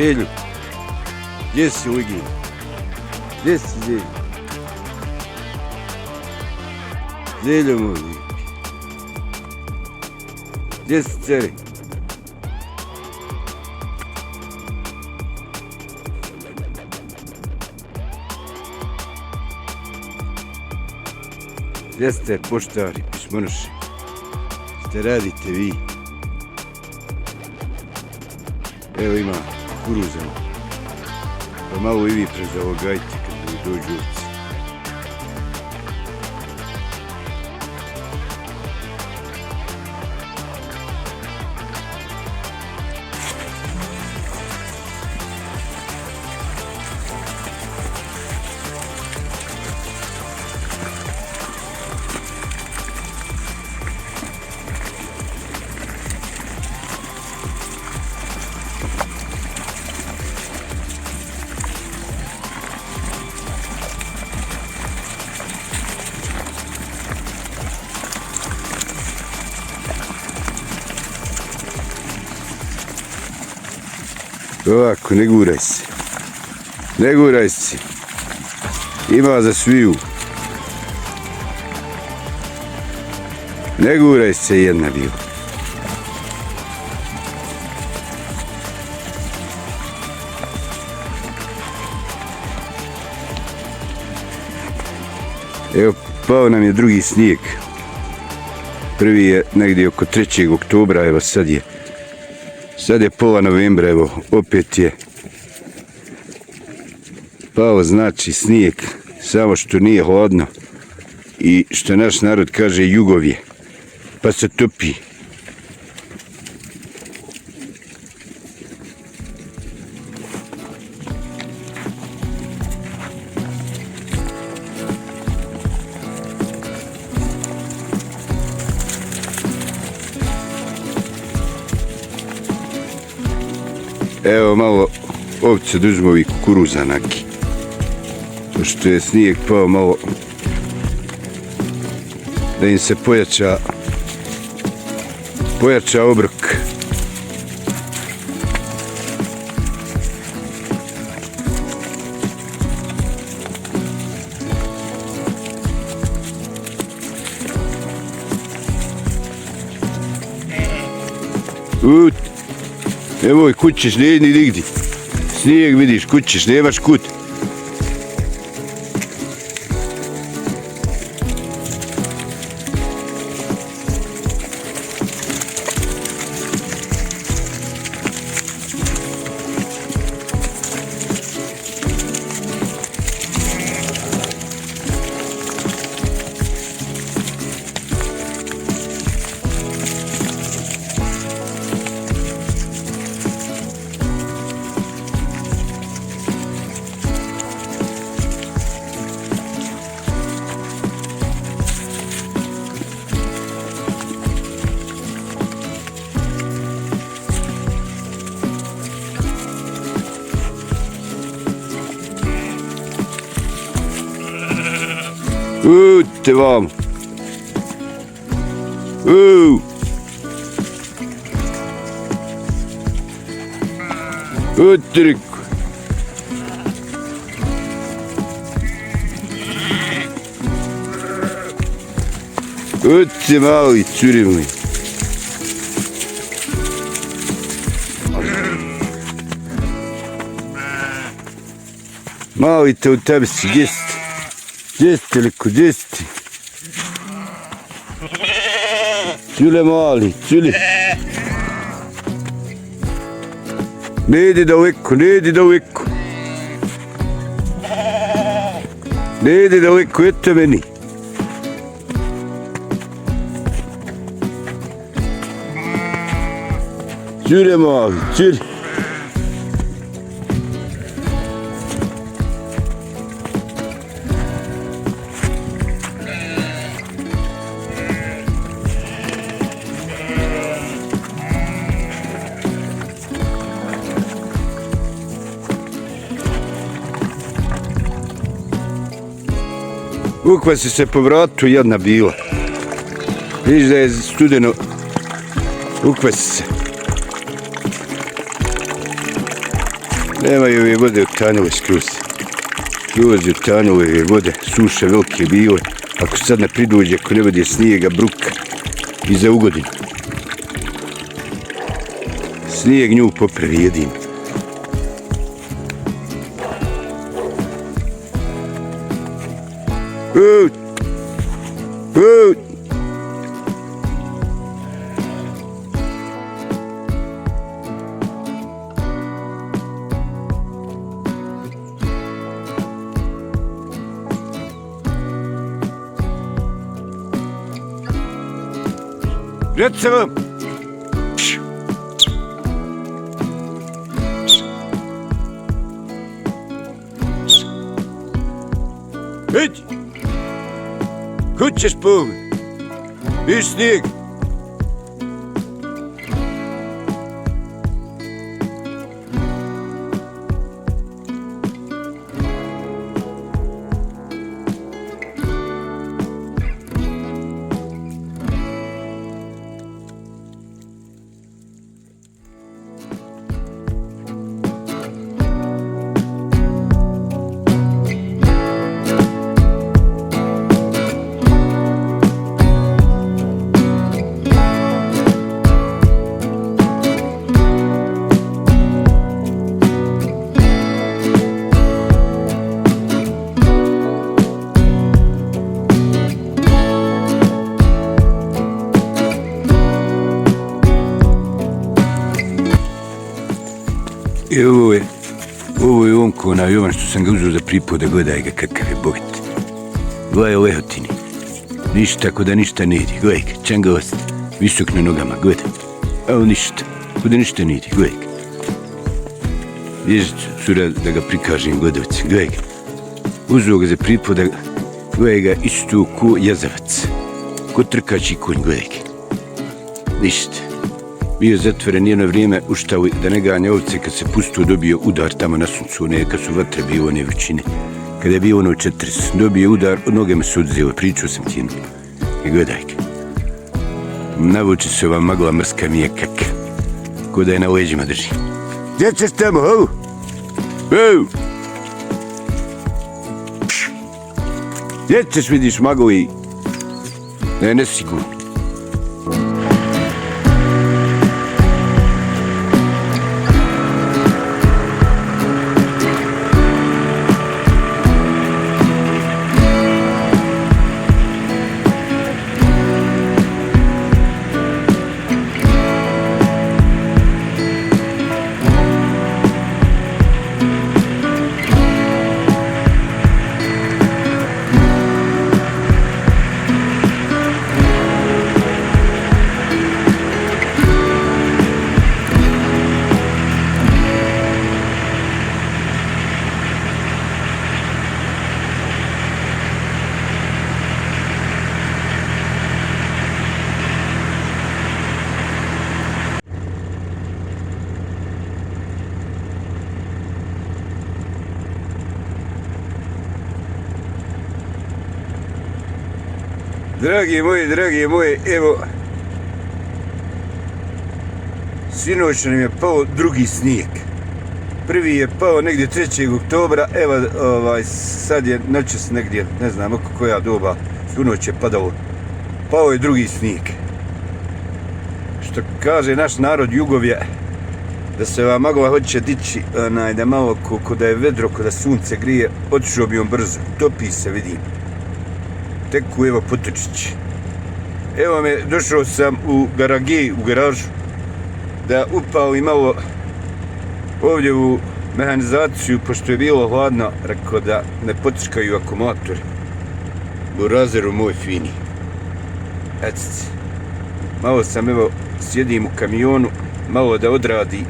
Zelju, gdje si Ligin? Gdje si Zelju? Zelju moj lijepi. Gdje si ceri? Gdje ste poštari, pišmonoši? Šta radite vi? Evo ima kukuruza. Pa malo i vi prezalogajte kad mi dođu ovci. Ovako, ne guraj se. Ne guraj se. Ima za sviju. Ne guraj se jedna bila. Evo, pao nam je drugi snijeg. Prvi je negdje oko 3. oktobra, evo Sad je pola novembra, evo, opet je pao, znači, snijeg, samo što nije hladno i što naš narod kaže jugov je, pa se topi. Evo malo ovce da uzmu ovih kukuruza neki. Pošto je snijeg pao malo da im se pojača obrok. Nemoj, kud ćeš, ne jedni nigdje. Snijeg vidiš, kud ćeš, nemaš kud. Te vam. Utriko. Uci mali curimli. Mali te u tebi si, gdje si? Gdje ste, liko, gdje ste? Cule mali, cule. Ne idi daleko, ne idi daleko. Ne idi daleko, eto meni. Cule mali, cule. Ukvasi se po vratu, jedna bila. Vidiš da je studeno. Ukvasi se. Nemaju ove vode utanule skroz. Skroz je utanule ove vode, suše velike bile. Ako sad ne pridođe, ako ne bude snijega, bruka i za ugodinu. Snijeg nju popravi jedino. Ut! Ut! Reci vam! Ići! Kud ćeš pogled? Viš snijeg? I ovo je omko onaj Jovan što sam ga uzeo za pripod, da gledaj ga kakav je bogat. Gledaj lehotini. Ništa, ko da ništa ne ide. Gledaj ga, čangalost, visok na nogama, gledaj. Ali ništa, ko da ništa ne ide, gledaj ga. Vidiš, sura da ga prikažem gledalci, gledaj ga. Uzeo ga za pripod, gledaj ga isto ko jazavac. Ko trkači konj, gledaj ga. Ništa. Bio zatvoren jedno vrijeme u štavi da ne ganja ovce kad se pustio dobio udar tamo na suncu, kad su vatre bio one vrućine. Kada je bio ono 40, dobio udar, od noge me se odzeo, pričao sam ti jedno. I gledaj ga. Navuče se ova magla mrska mijekak, ko da je na leđima drži. Gdje ćeš tamo, hau? Hau! Gdje ćeš vidiš maglu i... Da je nesigurno. Dragi moji, evo, sinoć nam je pao drugi snijeg. Prvi je pao negdje 3. oktobra, evo, sad je noćas negdje, ne znam oko koja doba, sinoć je padalo. Pao je drugi snijeg. Što kaže naš narod Jugovje, da se ova magla hoće dići, da malo ko da je vedro, ko da sunce grije, otišao bi on brzo, topi se, vidim. Teku evo potočić. Evo me, došao sam u garažu, da upalim malo ovdje u mehanizaciju, pošto je bilo hladno, rekao da ne potičkaju akumulatori. U razeru moj fini. Eto, malo sam evo, sjedim u kamionu, malo da odradi.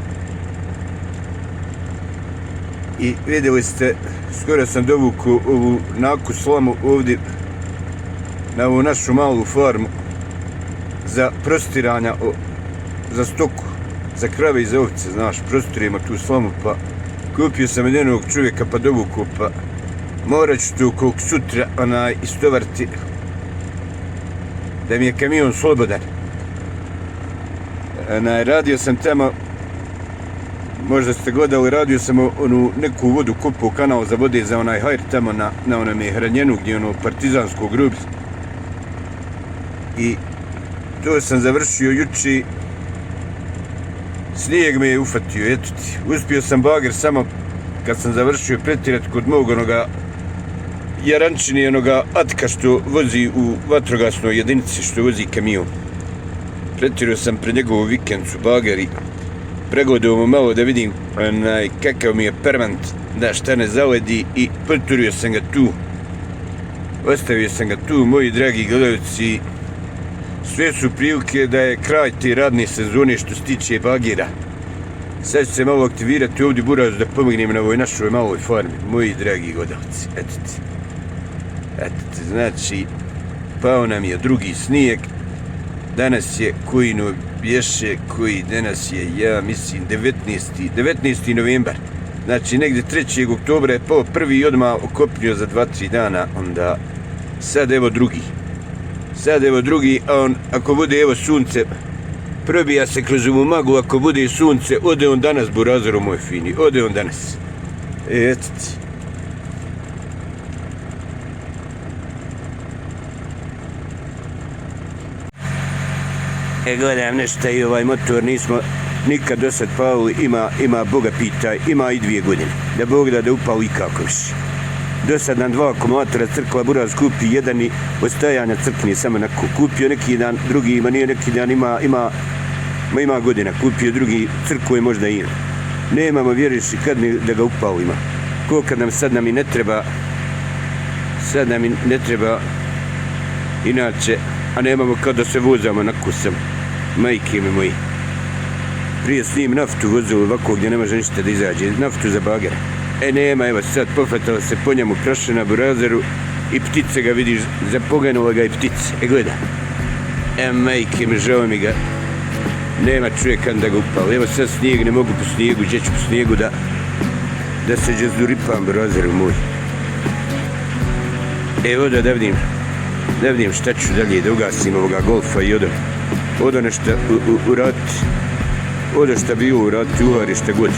I vidjeli ste, skoro sam dovukao ovu naku slamu ovdje na ovu našu malu farmu za prostiranja za stoku, za krave i za ovce, znaš, prostirimo tu slamu, pa kupio sam od jednog čovjeka pa dovukao, pa morat ću tu koliko sutra istovariti da mi je kamion slobodan. Radio sam tamo možda ste gledali, radio sam onu neku vodu kupu kanal za vode za onaj hajr tamo na onom je Hranjenu gdje je ono partizansko groblje. I to sam završio juči. Snijeg me je ufatio, eto ti. Uspio sam bager samo kad sam završio pretjerat kod mog onoga Jarančini, onoga Atka što vozi u vatrogasnoj jedinici, što vozi kamion. Pretjerio sam pred njegovu vikencu bager i pregledao mu malo da vidim kakav mi je permant, da šta ne zaledi, i pretjerio sam ga tu. Ostavio sam ga tu, moji dragi gledalci. Sve su prilike da je kraj te radne sezone što se tiče bagera. Sad ću se malo aktivirati ovdje Burazu da pomognem na ovoj našoj maloj farmi, moji dragi gledalci. Eto ti, znači, pao nam je drugi snijeg. Danas je koji bješe, koji danas je, ja mislim, 19. novembar. Znači, negdje 3. oktobra je pao prvi i odmah okopnio za 2-3 dana, onda sad evo drugi, a on, ako bude evo sunce, probija se kroz ovu maglu, ako bude sunce, ode on danas, Burazeru moj fini, ode on danas. Eto ti. Gledam nešto i ovaj motor nismo nikad do sad pali, ima Boga pitaj, ima i 2 godine. Da Bog da upali i kako više. Do sad nam 2 akumulatora crkla Buraz kupi, jedan i ostajanja crkne samo onako. Kupio neki dan, drugi ima, nije neki dan, ima godina. Kupio drugi, crkvu je možda ima. Nemamo, vjeriš, kad da ga upalimo. Ko kad sad nam i ne treba, inače, a nemamo kad da se vozamo onako sam. Majke mi moji. Prije s njim naftu vozili ovako gdje ne može ništa da izađe, naftu za bagera. Nema, evo sad pofetala se po njemu prašna na Burazeru i ptice ga vidiš, zapoganula ga i ptice. Gleda. Majke mi, žao mi ga. Nema čovjeka da ga upali. Evo sad snijeg, ne mogu po snijegu, gdje ću po snijegu da se džezduripam Burazeru moj. Evo da vidim šta ću dalje, da ugasim ovoga golfa i odo nešto uraditi. Odo šta bi uraditi, uvari šta god.